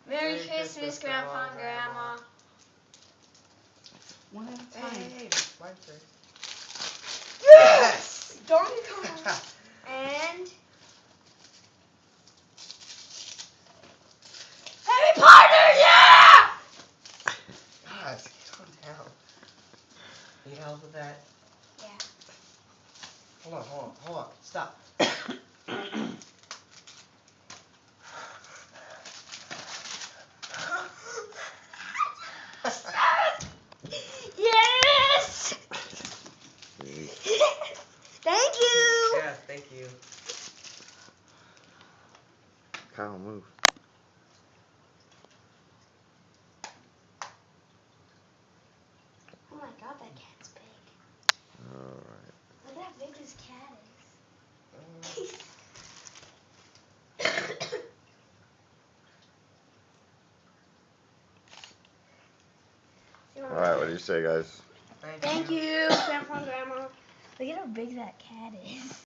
Merry Christmas, Grandpa and Grandma. One at a time. Hey, my turn. Yes! Donkey Kong. And Harry Potter, yeah! Guys, calm down. Need help with that? Yeah. Hold on. Stop. Yes! Thank you. Yes, thank you. Kyle, move. Oh my god, that cat's big. Alright. Look how big this cat is. Alright, what do you say, guys? Thank you, Grandpa and Grandma. Look at how big that cat is.